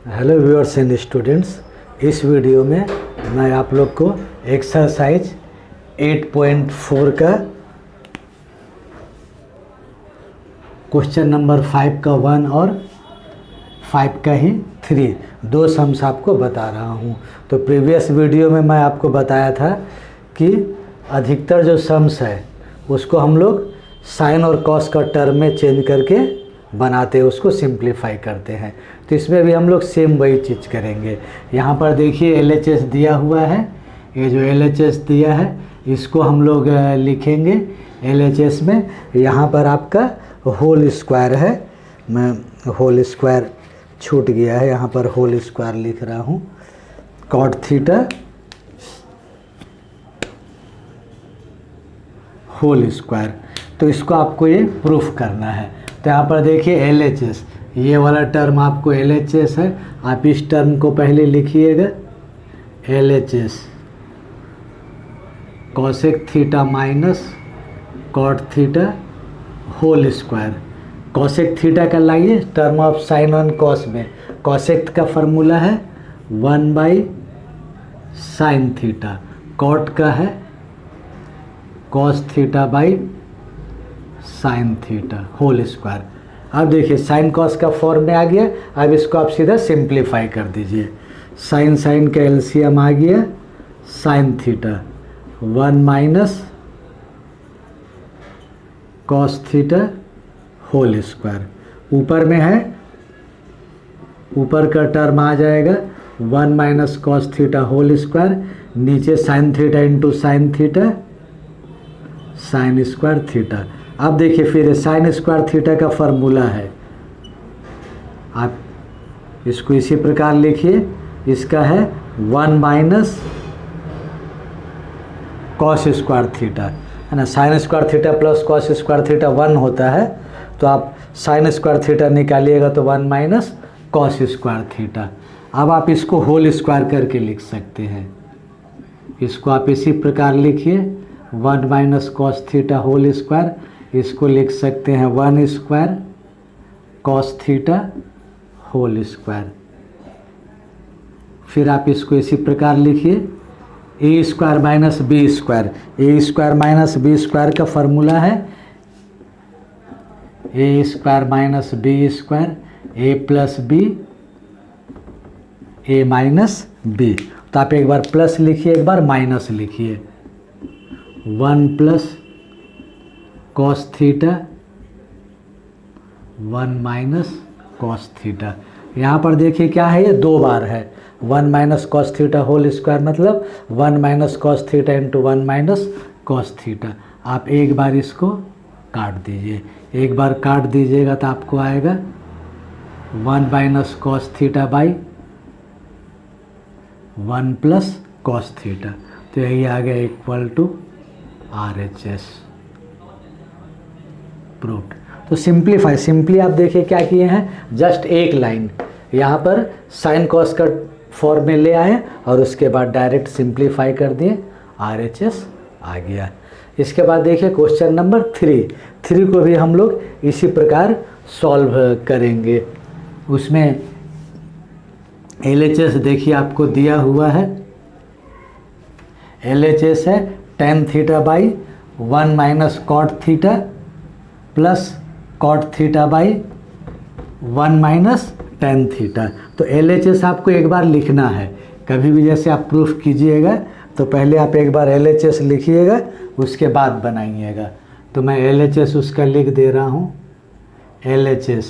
Hello viewers and students, इस video में मैं आप लोग को एक्सरसाइज 8.4 का क्वेश्चन नंबर 5 का 1 और 5 का ही 3 दो सम्स आपको बता रहा हूँ। तो प्रीवियस वीडियो में मैं आपको बताया था कि अधिकतर जो सम्स है उसको हम लोग साइन और कॉस का टर्म में चेंज करके बनाते हैं, उसको सिंप्लीफाई करते हैं। तो इसमें भी हम लोग सेम वही चीज़ करेंगे। यहाँ पर देखिए LHS दिया हुआ है, ये जो LHS दिया है इसको हम लोग लिखेंगे LHS में। यहाँ पर आपका होल स्क्वायर है, मैं होल स्क्वायर छूट गया है, यहाँ पर होल स्क्वायर लिख रहा हूँ। कॉट थीटा होल स्क्वायर, तो इसको आपको ये प्रूफ करना है। तो यहाँ पर देखिए LHS, ये वाला टर्म आपको LHS है, आप इस टर्म को पहले लिखिएगा LHS cosec theta minus cot theta whole square. Cosec theta का लाइए टर्म ऑफ साइन और कॉस में, कॉसेक का फॉर्मूला है 1 साइन थीटा, कॉट का है cos theta by sine theta whole square. अब देखिए साइन कॉस का फॉर्म में आ गया, अब इसको आप सीधा सिंप्लीफाई कर दीजिए। साइन साइन का एलसीएम आ गया sine theta 1 minus cos theta whole square. ऊपर में है, ऊपर का टर्म आ जाएगा 1 minus cos theta whole square, नीचे sine theta into sine theta sine square theta. अब देखिए फिर साइन स्क्वायर थीटा का फॉर्मूला है, आप इसको इसी प्रकार लिखिए, इसका है 1 माइनस कॉस स्क्वायर थीटा, है ना। Sign square theta plus cos square theta 1 होता है, तो आप साइन स्क्वायर थीटा निकालिएगा तो 1 माइनस कॉस स्क्वायर थीटा। अब आप इसको होल स्क्वायर करके लिख सकते हैं, इसको आप इसी प्रकार लिखिए 1 minus cos theta whole square, इसको लिख सकते हैं 1 square cos theta whole square. फिर आप इसको इसी प्रकार लिखिए A square minus B square. A square minus B square का फॉर्मूला है A square minus B square, A plus B A minus B. तो आप एक बार प्लस लिखिए, एक बार माइनस लिखिए, 1 plus cos theta 1 minus cos theta. यहाँ पर देखिए क्या है, ये 2 बार है। 1 minus cos theta whole square मतलब 1 minus cos theta into 1 minus cos theta. आप एक बार इसको काट दीजिए, एक बार काट दीजिएगा तो आपको आएगा 1 minus cos theta by 1 plus cos theta. तो यही आ गया इक्वल टू RHS प्रूव्ड। तो सिंपली आप देखिए क्या किए हैं, जस्ट एक लाइन यहाँ पर साइन कॉस का फॉर्म में ले आए और उसके बाद डायरेक्ट सिंप्लीफाई कर दिए, RHS आ गया। इसके बाद देखिए क्वेश्चन नंबर 3 को भी हम लोग इसी प्रकार सॉल्व करेंगे। उसमें LHS देखिए आपको दिया हुआ है, LHS है tan theta by 1 minus cot theta plus cot theta by 1 minus tan theta. तो LHS आपको एक बार लिखना है, कभी भी जैसे आप प्रूफ कीजिएगा तो पहले आप एक बार LHS लिखिएगा, उसके बाद बनाइएगा। तो मैं LHS उसका लिख दे रहा हूँ, LHS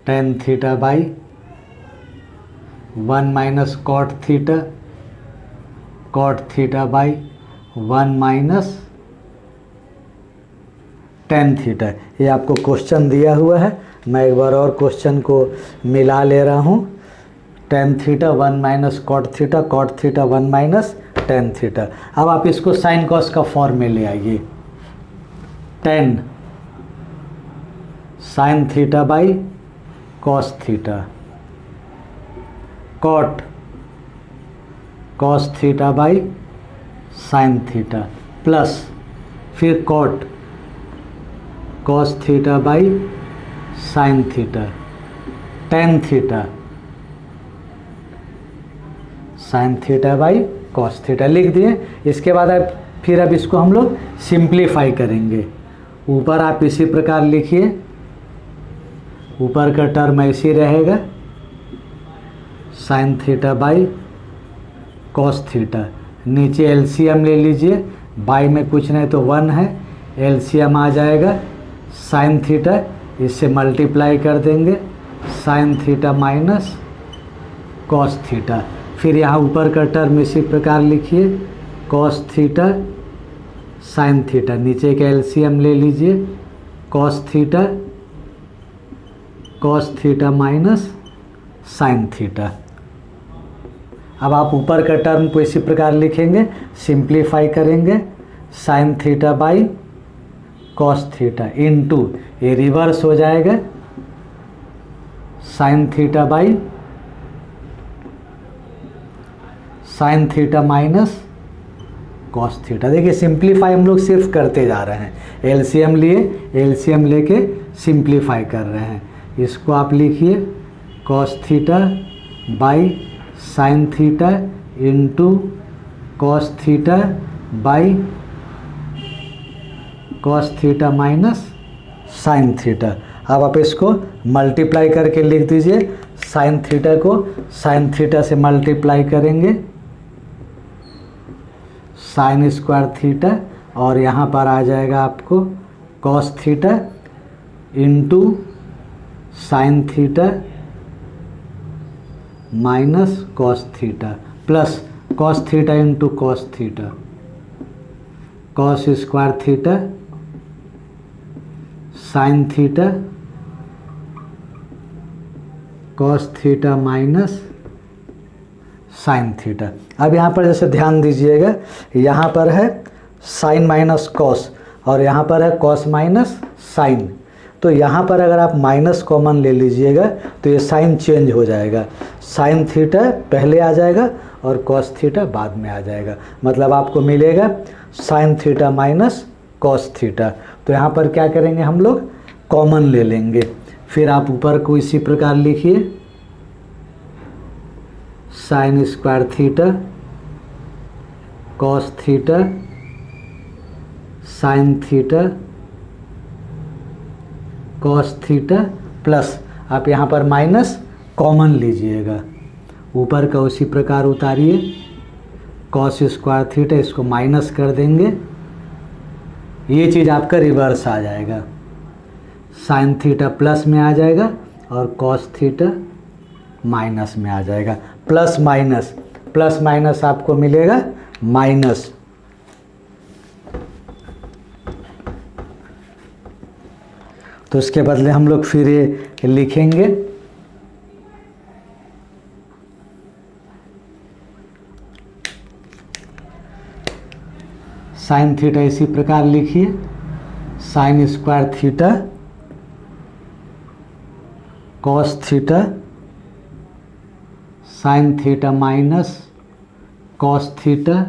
tan theta by 1 minus cot theta by 1 minus tan theta. ये आपको क्वेश्चन दिया हुआ है, मैं एक बार और क्वेश्चन को मिला ले रहा हूँ। tan theta 1 minus cot theta 1 minus tan theta. अब आप इसको साइन कॉस का फॉर्म में ले आइए, tan sine theta by cos theta, cot cos theta by sine theta plus फिर cot cos theta by sine theta tan theta sine theta by cos theta लिख दिए। इसके बाद फिर अब इसको हम लोग सिंप्लीफाई करेंगे। ऊपर आप इसी प्रकार लिखिए, ऊपर का टर्म ऐसे रहेगा sign theta by cos theta. नीचे एलसीएम ले लीजिए, बाई में कुछ नहीं तो 1 है, एलसीएम आ जाएगा साइन थीटा, इससे मल्टीप्लाई कर देंगे sign theta minus cos theta. फिर यहाँ ऊपर का टर्म इसी प्रकार लिखिए कॉस थीटा साइन थीटा, नीचे का एलसीएम ले लीजिए cos theta minus sine theta. अब आप ऊपर का टर्म को इसी प्रकार लिखेंगे, सिंप्लीफाई करेंगे sign theta by cos theta into, ये रिवर्स हो जाएगा sign theta by sine theta minus cos theta. देखिए सिंप्लीफाई हम लोग सिर्फ करते जा रहे हैं, एलसीएम लिए, एलसीएम लेके सिंप्लीफाई कर रहे हैं। इसको आप लिखिए cos theta by sine theta into cos theta by cos theta minus sine theta. अब आप इसको मल्टीप्लाई करके लिख दीजिए, साइन थीटा को साइन थीटा से मल्टीप्लाई करेंगे साइन स्क्वायर थीटा, और यहाँ पर आ जाएगा आपको cos theta into sine theta minus cos theta plus cos theta into cos theta, cos square theta sine theta cos theta minus sine theta. अब यहाँ पर जैसे ध्यान दीजिएगा, यहाँ पर है साइन माइनस कॉस और यहाँ पर है कॉस माइनस साइन, तो यहाँ पर अगर आप माइनस कॉमन ले लीजिएगा तो ये साइन चेंज हो जाएगा, साइन थीटा पहले आ जाएगा और कॉस थीटा बाद में आ जाएगा, मतलब आपको मिलेगा sign theta minus cos theta. तो यहाँ पर क्या करेंगे हम लोग, कॉमन ले लेंगे। फिर आप ऊपर को इसी प्रकार लिखिए sign square theta cos theta sine theta cos theta plus, आप यहाँ पर माइनस कॉमन लीजिएगा, ऊपर का उसी प्रकार उतारिए कॉस स्क्वायर थीटा, इसको माइनस कर देंगे, ये चीज़ आपका रिवर्स आ जाएगा, साइन थीटा प्लस में आ जाएगा और कॉस थीटा माइनस में आ जाएगा। प्लस माइनस आपको मिलेगा माइनस, तो इसके बदले हम लोग फिर ये लिखेंगे साइन थीटा, इसी प्रकार लिखिए sign square theta cos theta sine theta minus cos theta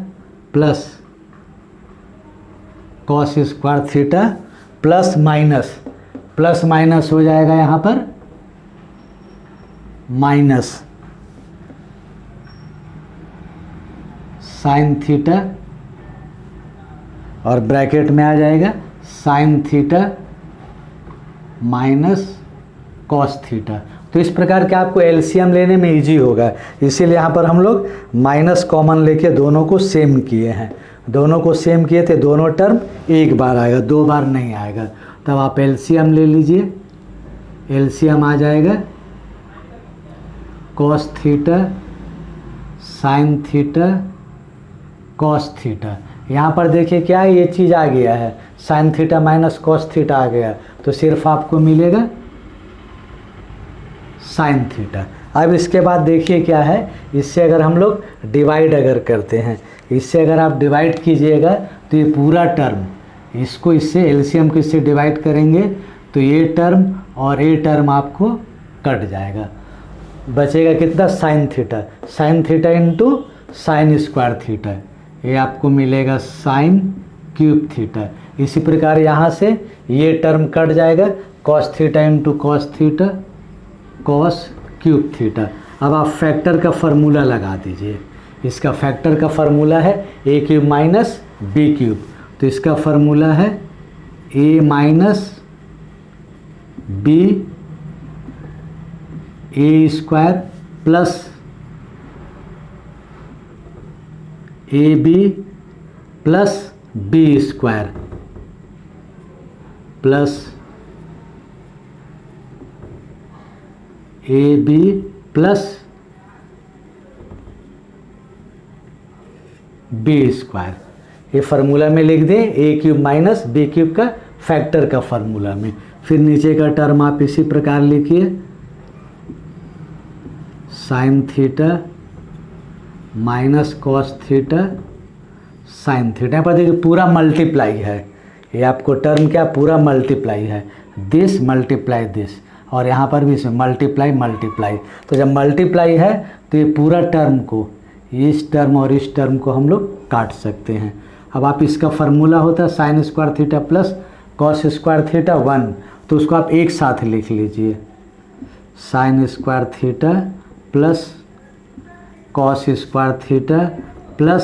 plus cos square theta plus minus हो जाएगा यहाँ पर माइनस साइन थीटा और ब्रैकेट में आ जाएगा sign theta minus cos theta. तो इस प्रकार के आपको एलसीएम लेने में इजी होगा, इसीलिए यहाँ पर हम लोग माइनस कॉमन लेके दोनों को सेम किए हैं, दोनों को सेम किए थे, दोनों टर्म एक बार आएगा, दो बार नहीं आएगा। तब आप एलसीएम ले लीजिए, एलसीएम आ जाएगा cos theta sine theta cos theta. यहाँ पर देखिए क्या है, ये चीज़ आ गया है sine theta minus cos theta आ गया, तो सिर्फ आपको मिलेगा साइन थीटा। अब इसके बाद देखिए क्या है, इससे अगर हम लोग डिवाइड अगर करते हैं, इससे अगर आप डिवाइड कीजिएगा तो ये पूरा टर्म, इसको इससे एलसीएम को इससे डिवाइड करेंगे तो ये टर्म और ये टर्म आपको कट जाएगा, बचेगा कितना sign theta into sign square theta, ये आपको मिलेगा साइन क्यूब थीटा। इसी प्रकार यहाँ से ये टर्म कट जाएगा, cos theta into cos theta cos cube theta. अब आप फैक्टर का फार्मूला लगा दीजिए। इसका फैक्टर का फार्मूला है A cube minus B cube, तो इसका फार्मूला है A minus B A square plus A B plus B square plus A B plus B square. ये फार्मूला में लिख दें A cube minus B cube का फैक्टर का फार्मूला में। फिर नीचे का टर्म आप इसी प्रकार लिखिए, sine theta minus cos theta sine theta. यहाँ पर देखिए पूरा मल्टीप्लाई है, ये आपको टर्म क्या पूरा मल्टीप्लाई है, दिस मल्टीप्लाई दिस, और यहाँ पर भी इसमें मल्टीप्लाई मल्टीप्लाई। तो जब मल्टीप्लाई है तो ये पूरा टर्म को, इस टर्म और इस टर्म को हम लोग काट सकते हैं। अब आप इसका फार्मूला होता है sign square theta plus cos square theta 1, तो उसको आप एक साथ लिख लीजिए, sign square theta plus cos square theta plus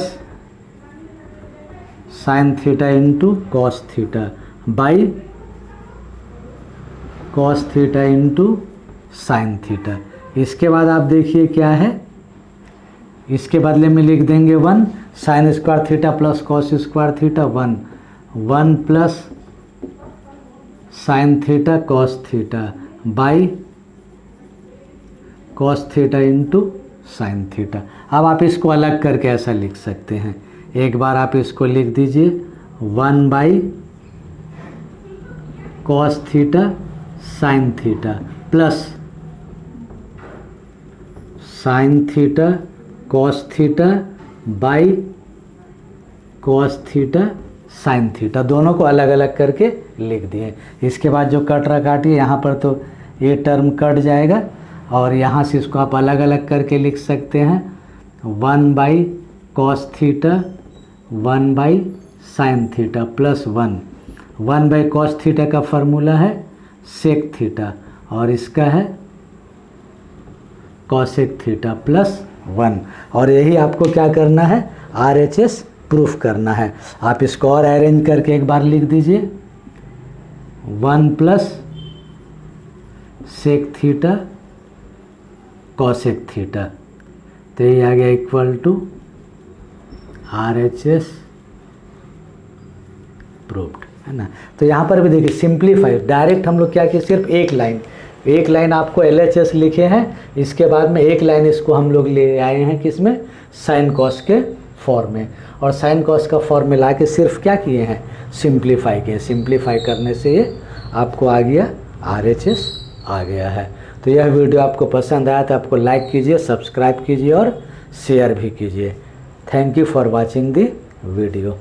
sign theta into cos theta by cos theta into sine theta. इसके बाद आप देखिए क्या है, इसके बदले में लिख देंगे 1 sign square theta plus cos square theta 1 plus sine theta cos theta by cos theta into sine theta. अब आप इसको अलग करके ऐसा लिख सकते हैं, एक बार आप इसको लिख दीजिए 1 by cos theta sine theta plus sine theta cos theta by cos theta sine theta, दोनों को अलग अलग करके लिख दिए। इसके बाद जो कट रहा काटिए, यहाँ पर तो ये टर्म कट जाएगा और यहाँ से इसको आप अलग अलग करके लिख सकते हैं 1 by cos theta 1 by sine theta plus 1 by cos theta का फार्मूला है सेक थीटा और इसका है कॉसेक थीटा प्लस 1। और यही आपको क्या करना है, RHS प्रूफ करना है। आप इसको और अरेंज करके एक बार लिख दीजिए 1 plus sec theta cosec theta, तो ये आ गया इक्वल टू RHS प्रूव्ड, है ना। तो यहाँ पर भी देखिए सिंप्लीफाई, डायरेक्ट हम लोग क्या किए, सिर्फ एक लाइन आपको LHS लिखे हैं, इसके बाद में एक लाइन इसको हम लोग ले आए हैं किसमें, साइन कॉस के फॉर्म में, और साइन कॉस का फॉर्म में ला के सिर्फ क्या किए हैं, सिंप्लीफाई किए। सिंप्लीफाई करने से ये आपको आ गया RHS आ गया है। तो यह वीडियो आपको पसंद आया तो आपको लाइक कीजिए, सब्सक्राइब कीजिए और शेयर भी कीजिए। Thank you for watching the video.